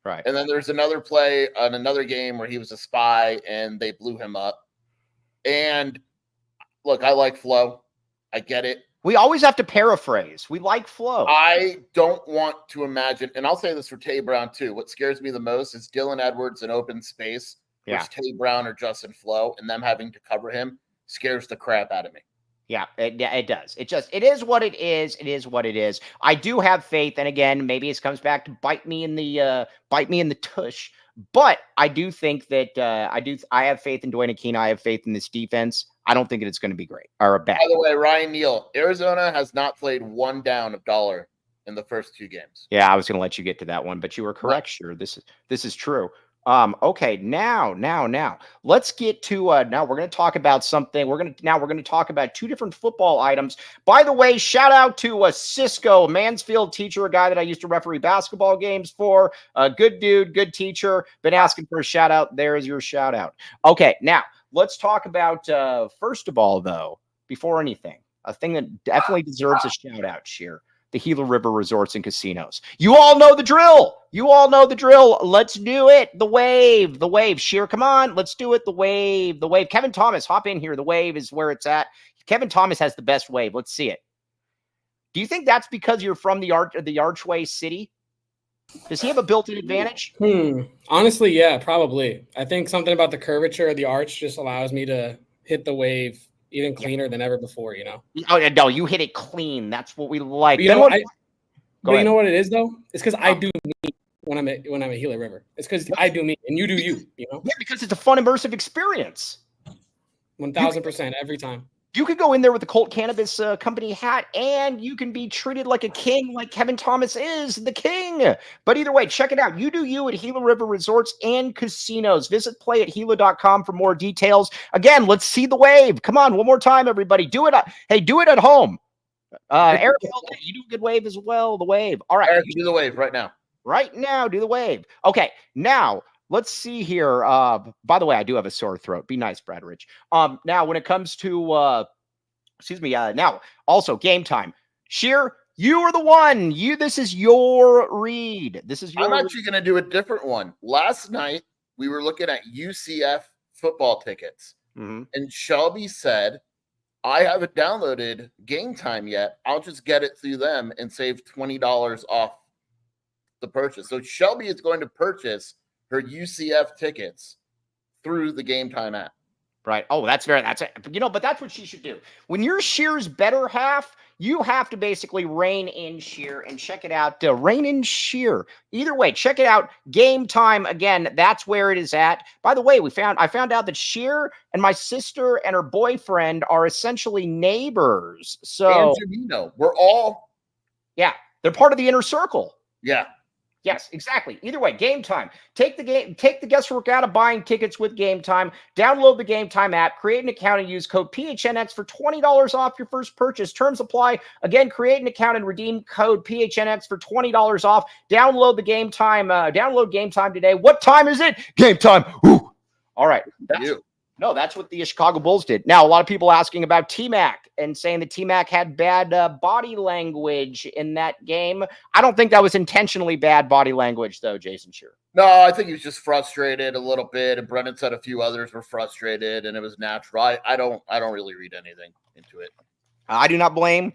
Speaker 2: Right.
Speaker 1: And then there's another play on another game where he was a spy and they blew him up. And look, I like Flo. I get it.
Speaker 2: We always have to paraphrase. We like Flo.
Speaker 1: I don't want to imagine, and I'll say this for Tay Brown too. What scares me the most is Dylan Edwards in open space, which Tay Brown or Justin Flo, and them having to cover him scares the crap out of me.
Speaker 2: Yeah, it does. It is what it is. It is what it is. I do have faith, and again, maybe it comes back to bite me in the tush. But I do think that I have faith in Dwayne Aquino. I have faith in this defense. I don't think it's going to be great or bad.
Speaker 1: By the way, Ryan Neal, Arizona has not played one down of dollar in the first 2 games.
Speaker 2: Yeah, I was going to let you get to that one, but you were correct. Sure, this is true. Okay, now let's get to now we're going to talk about something. We're going to talk about 2 different football items. By the way, shout out to Cisco, a Mansfield teacher, a guy that I used to referee basketball games for. Good dude, good teacher. Been asking for a shout out. There is your shout out. Okay, now let's talk about first of all, though, before anything, a thing that definitely deserves a shout out, Sheer. The Gila River Resorts and Casinos. You all know the drill. Let's do it. The wave. Sheer, come on. Let's do it. The wave. Kevin Thomas, hop in here. The wave is where it's at. Kevin Thomas has the best wave. Let's see it. Do you think that's because you're from the Archway City? Does he have a built-in advantage?
Speaker 3: Honestly, yeah, probably. I think something about the curvature of the arch just allows me to hit the wave even cleaner than ever before, you know?
Speaker 2: Oh, no, you hit it clean. That's what we like.
Speaker 3: You know what it is, though? It's because I do me when I'm at Gila River. It's because I do me and you do you know?
Speaker 2: Yeah, because it's a fun, immersive experience.
Speaker 3: 1,000% every time.
Speaker 2: You could go in there with the Colt Cannabis Company hat, and you can be treated like a king, like Kevin Thomas is the king. But either way, check it out. You do you at Gila River Resorts and Casinos. Visit playathila.com for more details. Again, let's see the wave. Come on, one more time, everybody. Do it. Do it at home. Eric, you do a good wave as well. The wave. All right.
Speaker 1: Eric, you do the wave right now.
Speaker 2: Right now, do the wave. Okay, now let's see here. By the way, I do have a sore throat. Be nice, Brad Rich. Now, when it comes to, now also game time. Sheer, you are the one. This is your read.
Speaker 1: I'm actually going to do a different one. Last night, we were looking at UCF football tickets, and Shelby said, I haven't downloaded Game Time yet. I'll just get it through them and save $20 off the purchase. So Shelby is going to purchase her UCF tickets through the Game Time app.
Speaker 2: Right. Oh, that's it. But that's what she should do. When you're Sheer's better half, you have to basically rein in Sheer and check it out. Rein in Sheer. Either way, check it out. Game Time. Again, that's where it is at. By the way, I found out that Sheer and my sister and her boyfriend are essentially neighbors. So
Speaker 1: we're all.
Speaker 2: Yeah. They're part of the inner circle.
Speaker 1: Yeah.
Speaker 2: Yes, exactly. Either way, Game Time. Take the guesswork out of buying tickets with Game Time. Download the Game Time app, create an account, and use code PHNX for $20 off your first purchase. Terms apply. Again, create an account and redeem code PHNX for $20 off. Download Game Time today. What time is it? Game Time. Ooh. All right. That's what the Chicago Bulls did. Now, a lot of people asking about T-Mac and saying that T-Mac had bad body language in that game. I don't think that was intentionally bad body language, though, Jason Shearer.
Speaker 1: No, I think he was just frustrated a little bit, and Brennan said a few others were frustrated, and it was natural. I don't really read anything into it.
Speaker 2: I do not blame.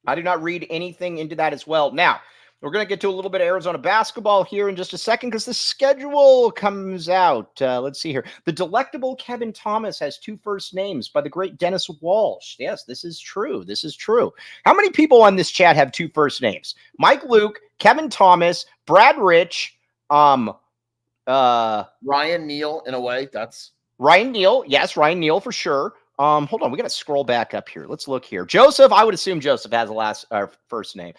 Speaker 2: I do not read anything into that as well. Now, we're going to get to a little bit of Arizona basketball here in just a second because the schedule comes out. Let's see here. The delectable Kevin Thomas has 2 first names by the great Dennis Walsh. Yes, this is true. How many people on this chat have 2 first names? Mike Luke, Kevin Thomas, Brad Rich,
Speaker 1: Ryan Neal, in a way. That's
Speaker 2: Ryan Neal. Yes, Ryan Neal for sure. Hold on, we got to scroll back up here. Let's look here. Joseph, I would assume Joseph has a first name.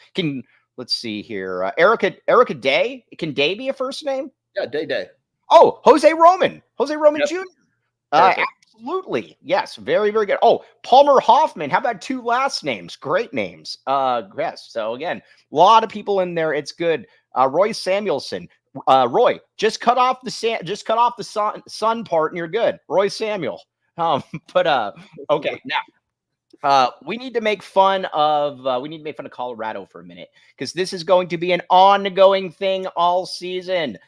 Speaker 2: Let's see here. Erica Day. Can Day be a first name?
Speaker 1: Yeah, Day.
Speaker 2: Oh, Jose Roman
Speaker 1: Yep.
Speaker 2: Jr. Absolutely. Yes. Very, very good. Oh, Palmer Hoffman. How about 2 last names? Great names. Yes. So again, a lot of people in there. It's good. Roy Samuelson. Roy, just cut off the sun part and you're good. Roy Samuel. Okay. Now, we need to make fun of Colorado for a minute because this is going to be an ongoing thing all season.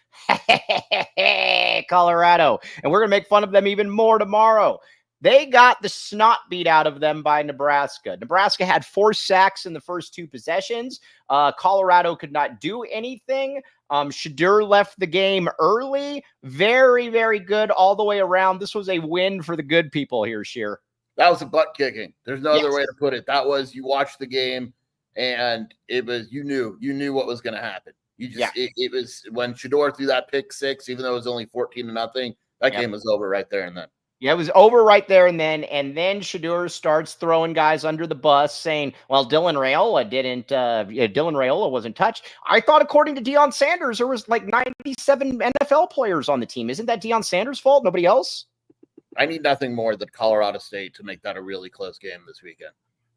Speaker 2: Colorado, and we're gonna make fun of them even more tomorrow. They got the snot beat out of them by Nebraska. Nebraska had 4 sacks in the first 2 possessions. Colorado could not do anything. Shadur left the game early. Very, very good all the way around. This was a win for the good people here, Sheer.
Speaker 1: That was a butt kicking. There's no other way to put it. That was, you watched the game and it was, you knew what was going to happen. It was when Shador threw that pick 6, even though it was only 14-0, that game was over right there and then.
Speaker 2: Yeah, it was over right there and then Shador starts throwing guys under the bus, saying, "Well, Dylan Raiola wasn't touched." I thought, according to Deion Sanders, there was like 97 NFL players on the team. Isn't that Deion Sanders' fault? Nobody else?
Speaker 1: I need nothing more than Colorado State to make that a really close game this weekend.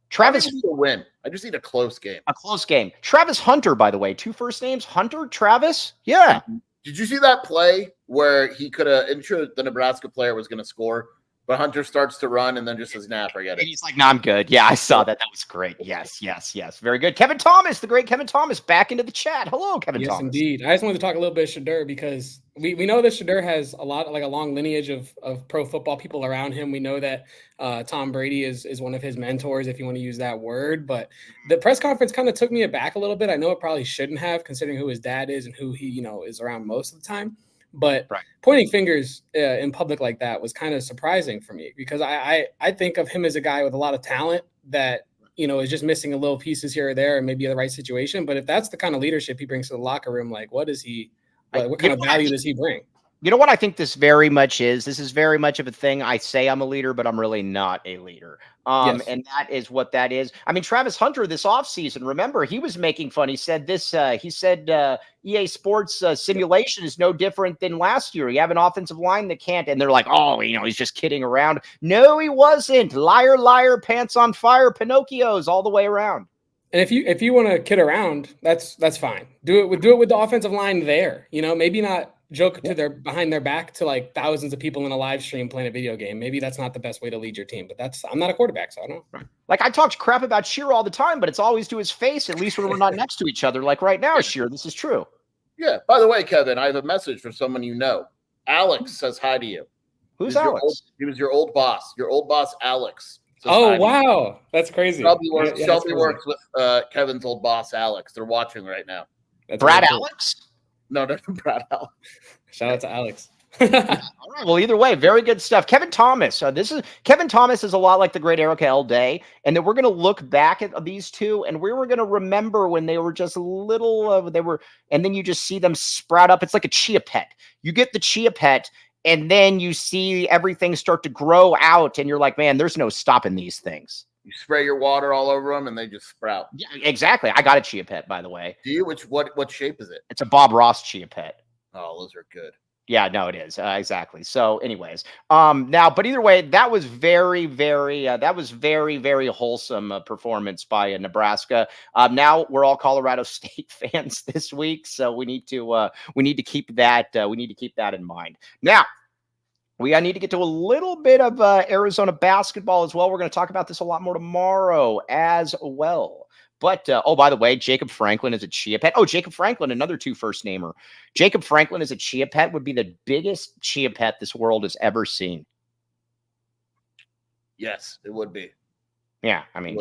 Speaker 2: Travis,
Speaker 1: I need a win. I just need a close game.
Speaker 2: A close game. Travis Hunter, by the way, 2 first names. Hunter, Travis. Yeah.
Speaker 1: Did you see that play where he could have ensured the Nebraska player was going to score, but Hunter starts to run and then just says, "Nah, forget it."
Speaker 2: And he's like, "No, I'm good." Yeah, I saw that. That was great. Yes. Very good. Kevin Thomas, the great Kevin Thomas, back into the chat. Hello, Kevin Thomas.
Speaker 3: Yes, indeed. I just wanted to talk a little bit of Shadur because we know that Shadur has a long lineage of pro football people around him. We know that Tom Brady is one of his mentors, if you want to use that word. But the press conference kind of took me aback a little bit. I know it probably shouldn't have, considering who his dad is and who he is around most of the time. But pointing fingers in public like that was kind of surprising for me because I think of him as a guy with a lot of talent that is just missing a little pieces here or there and maybe the right situation. But if that's the kind of leadership he brings to the locker room, like what is he? What kind of value does he bring?
Speaker 2: You know what I think this very much is? This is very much of a thing. I say I'm a leader, but I'm really not a leader.
Speaker 3: Yes.
Speaker 2: And that is what that is. I mean, Travis Hunter this offseason, remember, he was making fun. He said EA Sports simulation is no different than last year. You have an offensive line that can't, and they're like, "Oh, he's just kidding around." No, he wasn't. Liar, liar, pants on fire, Pinocchios all the way around.
Speaker 3: And if you want to kid around, that's fine. Do it with the offensive line there. Maybe not joke to behind their back to like thousands of people in a live stream playing a video game. Maybe that's not the best way to lead your team, but I'm not a quarterback, so I don't know.
Speaker 2: Right. Like I talk crap about Sheer all the time, but it's always to his face, at least when we're not next to each other. Like right now, Sheer, this is true.
Speaker 1: Yeah. By the way, Kevin, I have a message for someone you know. Alex says hi to you.
Speaker 2: Who's Alex?
Speaker 1: He was your old boss. Your old boss, Alex.
Speaker 3: Oh, wow. That's crazy.
Speaker 1: Shelby works with Kevin's old boss, Alex. They're watching right now.
Speaker 2: That's Brad Alex?
Speaker 1: No, Brad Alex.
Speaker 3: Shout out to Alex.
Speaker 2: All right. Well, either way, very good stuff. Kevin Thomas. Kevin Thomas is a lot like the great Erica L. Day. And then we're going to look back at these two and we were going to remember when they were just little, and then you just see them sprout up. It's like a chia pet. You get the chia pet and then you see everything start to grow out and you're like, man, there's no stopping these things.
Speaker 1: You spray your water all over them and they just sprout.
Speaker 2: Yeah, exactly. I got a chia pet, by the way.
Speaker 1: Do you? What shape is it?
Speaker 2: It's a Bob Ross chia pet.
Speaker 1: Oh, those are good.
Speaker 2: Yeah, no, it is. Exactly. So anyways, but either way, that was very, very wholesome performance by Nebraska. Now we're all Colorado State fans this week. So we need to keep that in mind. Now, we need to get to a little bit of Arizona basketball as well. We're going to talk about this a lot more tomorrow as well. But, by the way, Jacob Franklin is a chia pet. Oh, Jacob Franklin, another 2 first namer. Jacob Franklin is a chia pet, would be the biggest chia pet this world has ever seen.
Speaker 1: Yes, it would be.
Speaker 2: Yeah, I mean,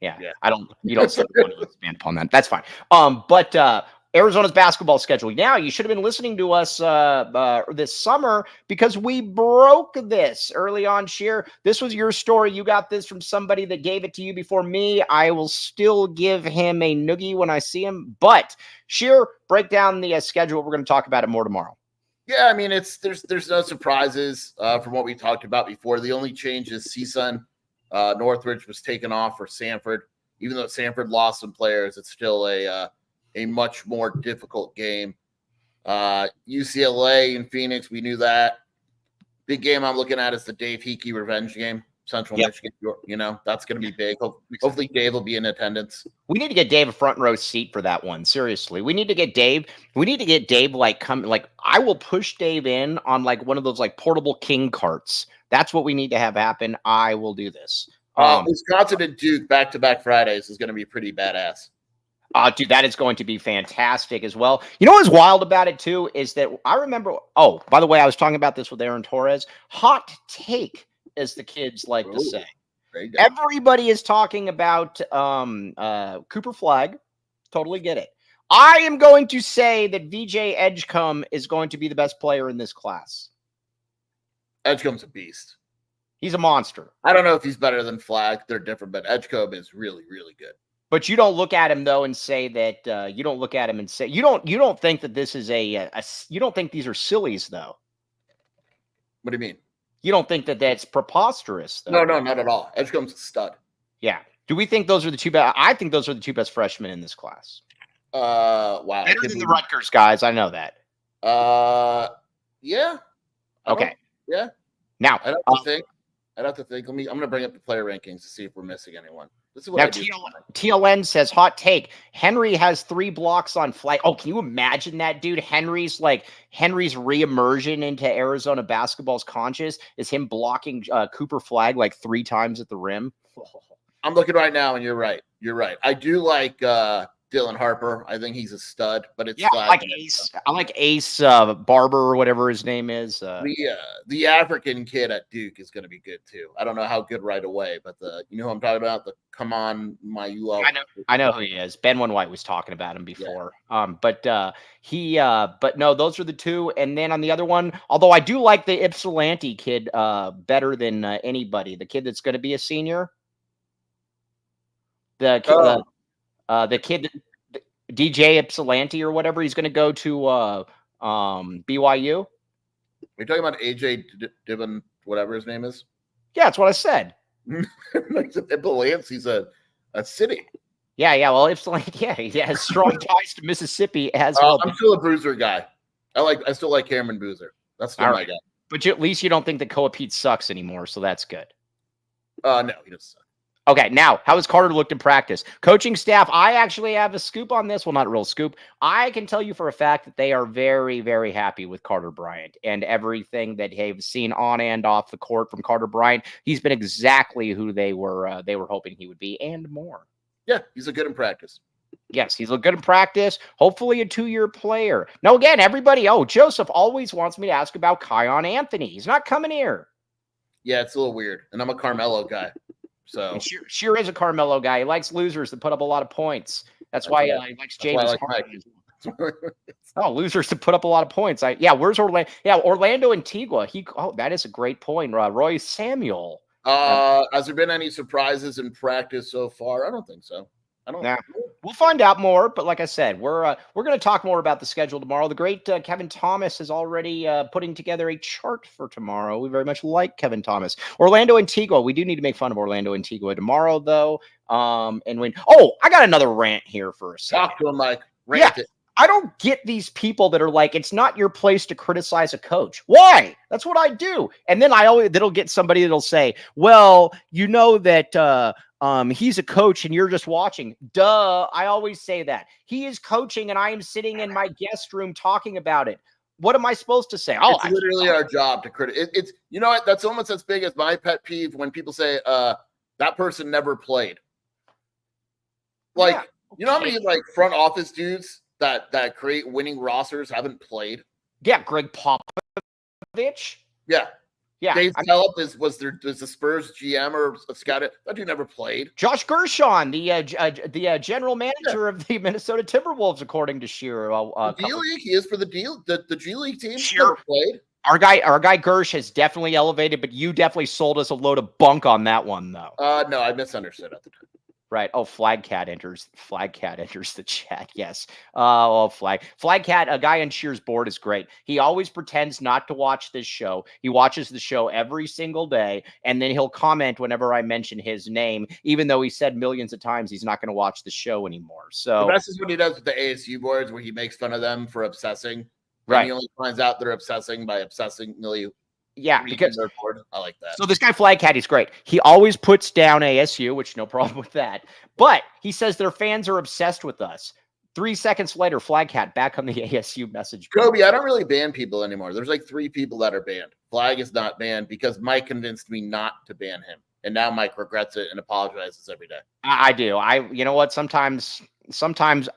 Speaker 2: yeah. You don't want to expand upon that. That's fine. But Arizona's basketball schedule. Now, you should have been listening to us this summer because we broke this early on, Sheer. This was your story. You got this from somebody that gave it to you before me. I will still give him a noogie when I see him. But, Sheer, break down the schedule. We're going to talk about it more tomorrow.
Speaker 1: Yeah, I mean, there's no surprises from what we talked about before. The only change is CSUN Northridge was taken off for Sanford. Even though Sanford lost some players, it's still a much more difficult game. UCLA and Phoenix, we knew that. Big game I'm looking at is the Dave Hickey revenge game. Central Michigan, that's going to be big. Hopefully Dave will be in attendance.
Speaker 2: We need to get Dave a front row seat for that one. Seriously, we need to get Dave. I will push Dave in on like one of those like portable king carts. That's what we need to have happen. I will do this.
Speaker 1: Wisconsin and Duke back-to-back Fridays is going to be pretty badass.
Speaker 2: Dude, that is going to be fantastic as well. You know what's wild about it too is that I remember. Oh, by the way, I was talking about this with Aaron Torres. Hot take, as the kids like to say. Everybody is talking about Cooper Flagg. Totally get it. I am going to say that VJ Edgecombe is going to be the best player in this class.
Speaker 1: Edgecombe's a beast.
Speaker 2: He's a monster.
Speaker 1: I don't know if he's better than Flagg. They're different, but Edgecombe is really, really good.
Speaker 2: But you don't look at him though and say that you don't look at him and say you don't think that this is you don't think these are sillies though.
Speaker 1: What do you mean?
Speaker 2: You don't think that that's preposterous though?
Speaker 1: No, not at all. Edgecombe's a stud.
Speaker 2: Yeah. Do we think those are the two best? I think those are the two best freshmen in this class.
Speaker 1: Wow.
Speaker 2: Better than the Rutgers guys. I know that.
Speaker 1: Yeah.
Speaker 2: Okay.
Speaker 1: Yeah.
Speaker 2: Now
Speaker 1: I'd have to think. I'm going to bring up the player rankings to see if we're missing anyone. This is what
Speaker 2: TLN says, hot take. Henry has 3 blocks on flight. Oh, can you imagine that, dude? Henry's reimmersion into Arizona basketball's conscious is him blocking Cooper Flagg like 3 times at the rim.
Speaker 1: I'm looking right now, and you're right. I do like Dylan Harper. I think he's a stud, but it's
Speaker 2: I like Ace. I like Ace Barber or whatever his name is.
Speaker 1: The African kid at Duke is going to be good too. I don't know how good right away, but you know who I'm talking about? The come on, my you love.
Speaker 2: I know who he is. Ben One White was talking about him before. Yeah. But no, those are the two. And then on the other one, although I do like the Ypsilanti kid better than anybody. The kid that's going to be a senior. The kid, DJ Ypsilanti or whatever, he's going to go to BYU.
Speaker 1: Are you talking about AJ Dibben, whatever his name is?
Speaker 2: Yeah, that's what I said.
Speaker 1: Ypsilanti's a city.
Speaker 2: Yeah. Well, Ypsilanti, he has strong ties to Mississippi as well.
Speaker 1: I'm still a Boozer guy. I still like Cameron Boozer. That's still my guy.
Speaker 2: But at least you don't think that Koa Pete sucks anymore, so that's good.
Speaker 1: No, he doesn't suck.
Speaker 2: Okay, now, how has Carter looked in practice? Coaching staff, I actually have a scoop on this. Well, not a real scoop. I can tell you for a fact that they are very, very happy with Carter Bryant and everything that they've seen on and off the court from Carter Bryant. He's been exactly who they were hoping he would be and more.
Speaker 1: Yeah, he's a good in practice.
Speaker 2: Yes, he's looked good in practice. Hopefully a 2-year player. Now, again, everybody, Joseph always wants me to ask about Kion Anthony. He's not coming here.
Speaker 1: Yeah, it's a little weird. And I'm a Carmelo guy. So
Speaker 2: sure is a Carmelo guy. He likes losers that put up a lot of points. That's why he likes James Harden. Losers to put up a lot of points. Where's Orlando? Yeah, Orlando Antigua. That is a great point. Roy Samuel.
Speaker 1: Has there been any surprises in practice so far? I don't think so.
Speaker 2: We'll find out more, but like I said, we're going to talk more about the schedule tomorrow. The great Kevin Thomas is already putting together a chart for tomorrow. We very much like Kevin Thomas. Orlando Antigua. We do need to make fun of Orlando Antigua tomorrow, though. I got another rant here for a second.
Speaker 1: Talk to him, Mike. Rant it.
Speaker 2: I don't get these people that are like, it's not your place to criticize a coach. Why? That's what I do. And then that'll get somebody that'll say, well, you know that he's a coach and you're just watching. Duh. I always say that. He is coaching and I am sitting in my guest room talking about it. What am I supposed to say?
Speaker 1: It's literally our job to criticize. It's you know what? That's almost as big as my pet peeve when people say that person never played. Like, you know how many like front office dudes that create winning rosters haven't played?
Speaker 2: Yeah, Greg Popovich.
Speaker 1: Yeah. Dave
Speaker 2: Phillips
Speaker 1: was the Spurs GM or a scout. That dude never played.
Speaker 2: Josh Gershon, the general manager of the Minnesota Timberwolves, according to Shearer.
Speaker 1: D League, he is for the G League team.
Speaker 2: Sure.
Speaker 1: Never played.
Speaker 2: Our guy Gersh has definitely elevated, but you definitely sold us a load of bunk on that one, though.
Speaker 1: No, I misunderstood at the time.
Speaker 2: Right. Oh, Flagcat enters the chat. Yes. Flagcat, a guy on Shear's board is great. He always pretends not to watch this show. He watches the show every single day, and then he'll comment whenever I mention his name, even though he said millions of times he's not going to watch the show anymore. So
Speaker 1: the best is what he does with the ASU boards, where he makes fun of them for obsessing.
Speaker 2: Right.
Speaker 1: And he only finds out they're obsessing by obsessingly.
Speaker 2: Yeah, because
Speaker 1: I like that.
Speaker 2: So this guy Flagcat, he's great. He always puts down ASU, which no problem with that. But he says their fans are obsessed with us. 3 seconds later, Flagcat back on the ASU message board.
Speaker 1: Kobe, I don't really ban people anymore. There's like 3 people that are banned. Flag is not banned because Mike convinced me not to ban him. And now Mike regrets it and apologizes every day.
Speaker 2: I do. You know what? Sometimes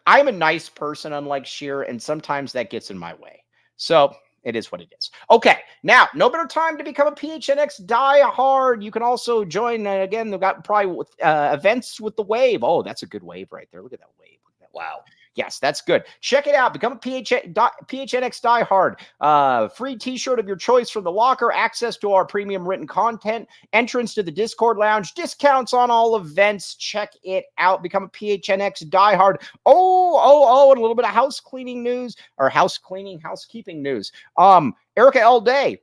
Speaker 2: I'm a nice person, unlike Shear, and sometimes that gets in my way. So it is what it is. Okay, now, no better time to become a PHNX Die Hard. You can also join, again, they've got probably events with the wave. Oh, that's a good wave right there. Look at that wave.
Speaker 1: Wow.
Speaker 2: Yes, that's good. Check it out. Become a PHNX Die Hard. Free t-shirt of your choice from the locker, access to our premium written content, entrance to the Discord lounge, discounts on all events. Check it out. Become a PHNX Die Hard. And a little bit of housekeeping news. Erica L. Day.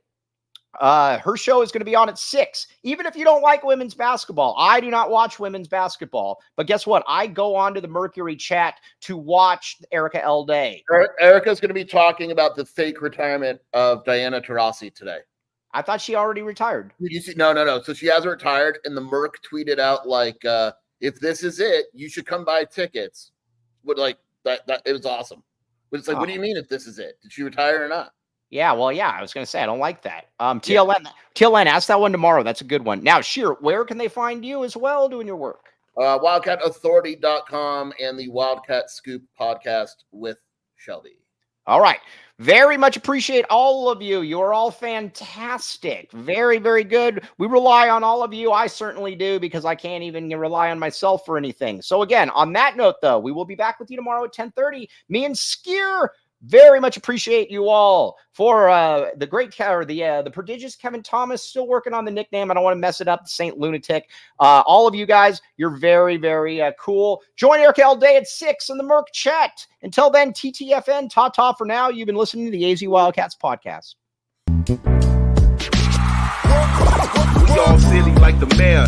Speaker 2: Her show is going to be on at 6. Even if you don't like women's basketball, I do not watch women's basketball. But guess what? I go on to the Mercury chat to watch Erica L. Day.
Speaker 1: Erica's going to be talking about the fake retirement of Diana Taurasi today.
Speaker 2: I thought she already retired.
Speaker 1: Did you see? No. So she hasn't retired, and the Merc tweeted out like, "If this is it, you should come buy tickets." But like that, it was awesome. But it's like, what do you mean if this is it? Did she retire or not?
Speaker 2: Yeah, well, yeah, I was going to say, I don't like that. TLN, ask that one tomorrow. That's a good one. Now, Shear, where can they find you as well doing your work?
Speaker 1: WildcatAuthority.com and the Wildcat Scoop podcast with Shelby.
Speaker 2: All right. Very much appreciate all of you. You're all fantastic. Very, very good. We rely on all of you. I certainly do, because I can't even rely on myself for anything. So again, on that note, though, we will be back with you tomorrow at 10:30. Me and Skier. Very much appreciate you all for the prodigious Kevin Thomas, still working on the nickname. I don't want to mess it up. Saint Lunatic. All of you guys, you're very, very cool. Join Eric L. Day at 6 in the Merc chat. Until then, TTFN, ta-ta for now. You've been listening to the AZ Wildcats podcast.
Speaker 4: We all silly like the mayor.